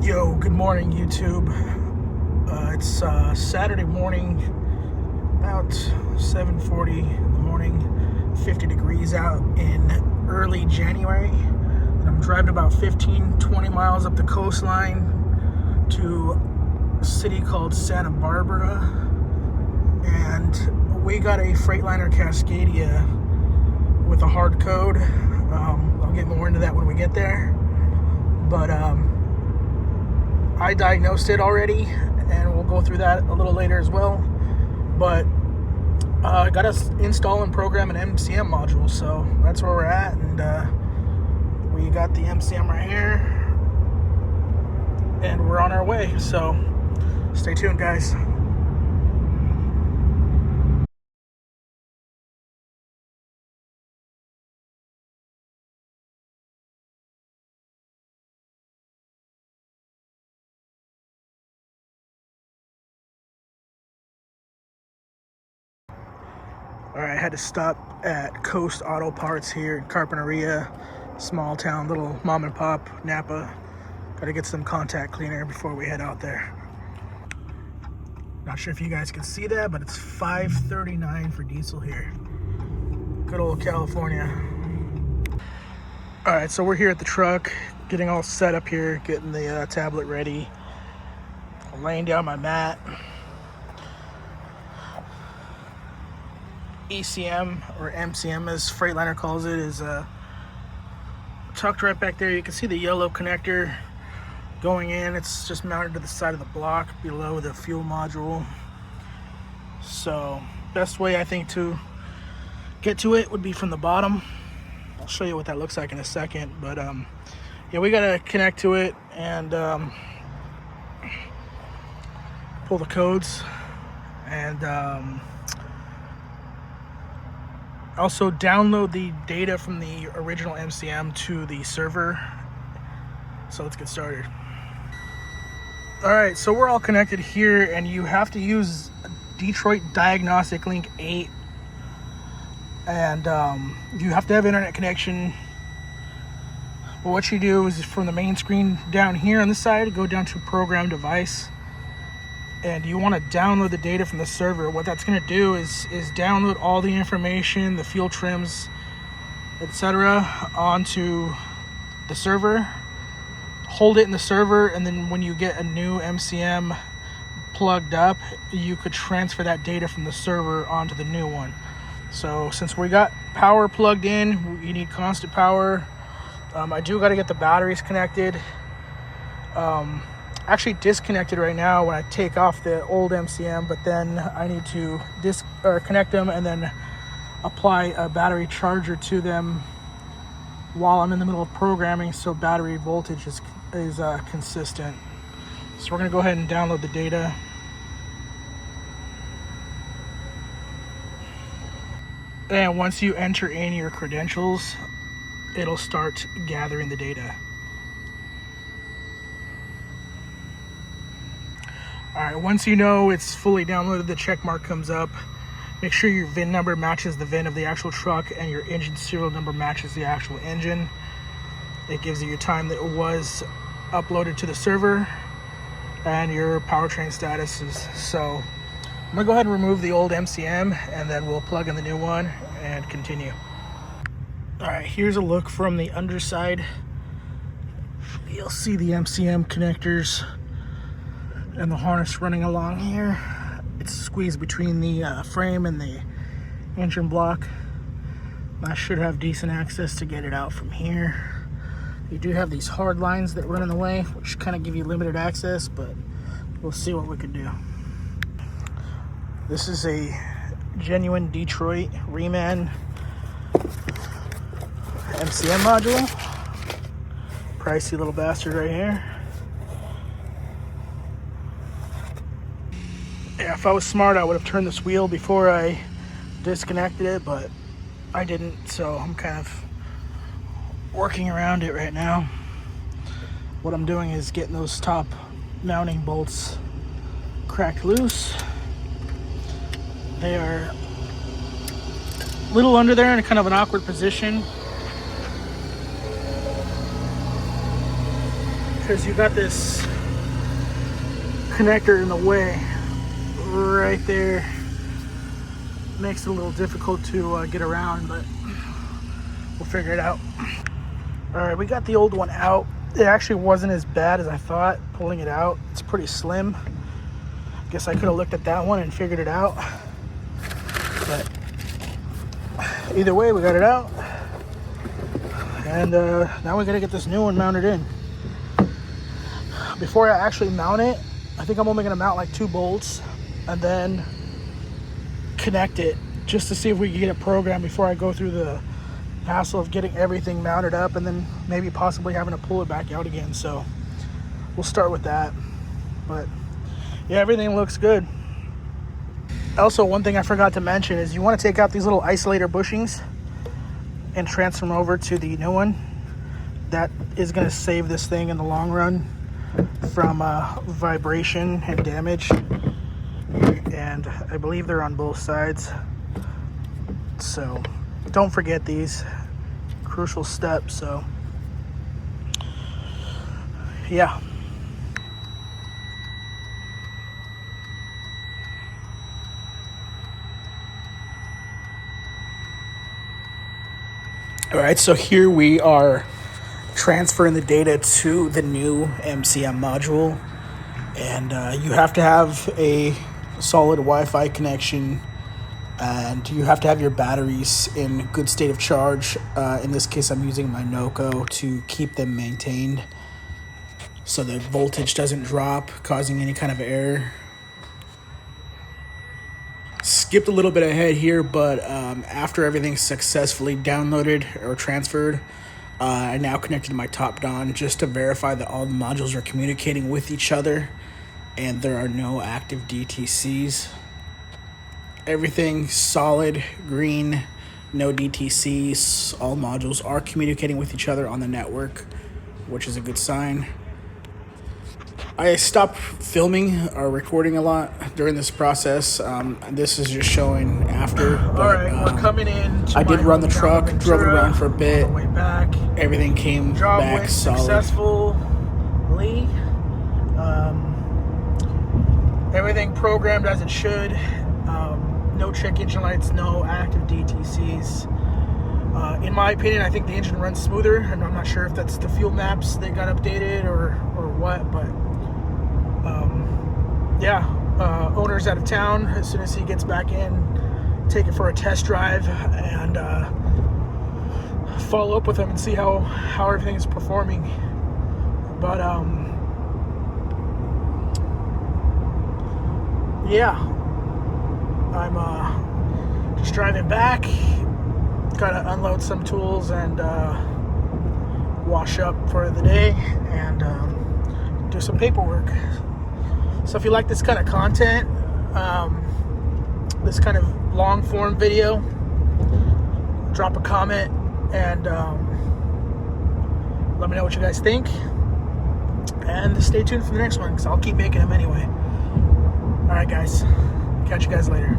Yo, good morning, YouTube. It's Saturday morning, about 7:40 in the morning, 50 degrees out in early January. And I'm driving about 15-20 miles up the coastline to a city called Santa Barbara. And we got a Freightliner Cascadia with a hard code. I'll get more into that when we get there. But I diagnosed it already, and we'll go through that a little later as well. But I got to install and program an MCM module, so that's where we're at. And we got the MCM right here, and we're on our way. So stay tuned, guys. Alright, I had to stop at Coast Auto Parts here in Carpinteria, small town, little mom and pop, Napa. Gotta get some contact cleaner before we head out there. Not sure if you guys can see that, but it's $5.39 for diesel here. Good old California. Alright, so we're here at the truck, getting all set up here, getting the tablet ready. I'm laying down my mat. ECM, or MCM as Freightliner calls it, is tucked right back there. You can see the yellow connector going in. It's just mounted to the side of the block below the fuel module. So best way I think to get to it would be from the bottom. I'll show you what that looks like in a second, but yeah, we gotta connect to it and pull the codes, and also download the data from the original MCM to the server. So let's get started. Alright, so we're all connected here, and you have to use Detroit Diagnostic Link 8, and you have to have internet connection. But what you do is from the main screen down here on the side, go down to Program Device, and you want to download the data from the server. What that's going to do is download all the information, the fuel trims, etc., onto the server, hold it in the server, and then when you get a new MCM plugged up, you could transfer that data from the server onto the new one. So since we got power plugged in, you need constant power. I do got to get the batteries connected. Actually disconnected right now when I take off the old MCM, but then I need to connect them and then apply a battery charger to them while I'm in the middle of programming, so battery voltage is consistent. So we're gonna go ahead and download the data. And once you enter in your credentials, it'll start gathering the data. Alright, once you know it's fully downloaded, the check mark comes up. Make sure your VIN number matches the VIN of the actual truck and your engine serial number matches the actual engine. It gives you your time that it was uploaded to the server and your powertrain statuses. So I'm gonna go ahead and remove the old MCM, and then we'll plug in the new one and continue. Alright, here's a look from the underside. You'll see the MCM connectors and the harness running along here. It's squeezed between the frame and the engine block. I should have decent access to get it out from here. You do have these hard lines that run in the way, which kind of give you limited access, but we'll see what we can do. This is a genuine Detroit Reman MCM module. Pricey little bastard right here. Yeah, if I was smart, I would have turned this wheel before I disconnected it, but I didn't, so I'm kind of working around it right now. What I'm doing is getting those top mounting bolts cracked loose. They are a little under there in kind of an awkward position, because you got this connector in the way right there. Makes it a little difficult to get around, but we'll figure it out. All right, we got the old one out. It actually wasn't as bad as I thought pulling it out. It's pretty slim. Guess I could have looked at that one and figured it out. But either way, we got it out. And now we gotta get this new one mounted in. Before I actually mount it, I think I'm only gonna mount like 2 bolts and then connect it just to see if we can get it programmed before I go through the hassle of getting everything mounted up and then maybe possibly having to pull it back out again. So we'll start with that. But yeah, everything looks good. Also, one thing I forgot to mention is you want to take out these little isolator bushings and transfer them over to the new one. That is going to save this thing in the long run from vibration and damage. And I believe they're on both sides. So don't forget these crucial steps. So yeah. All right, so here we are transferring the data to the new MCM module, and you have to have a solid Wi-Fi connection, and you have to have your batteries in good state of charge. In this case, I'm using my Noco to keep them maintained so the voltage doesn't drop, causing any kind of error. Skipped a little bit ahead here, but after everything's successfully downloaded or transferred, I now connected my top Don just to verify that all the modules are communicating with each other and there are no active DTCs. Everything solid, green, no DTCs. All modules are communicating with each other on the network, which is a good sign. I stopped filming or recording a lot during this process. This is just showing after. But, all right, we're coming in. I did run the truck, drove it around for a bit. On the way back. Everything came Job back went solid. Successfully. Everything programmed as it should. No check engine lights, no active DTCs. In my opinion, I think the engine runs smoother, and I'm not sure if that's the fuel maps that got updated or what, but yeah, owner's out of town. As soon as he gets back in, take it for a test drive and follow up with him and see how everything is performing. But yeah, I'm just driving back. Gotta unload some tools and wash up for the day and do some paperwork. So if you like this kind of content, this kind of long form video, drop a comment and let me know what you guys think, and stay tuned for the next one because I'll keep making them anyway. All right guys, catch you guys later.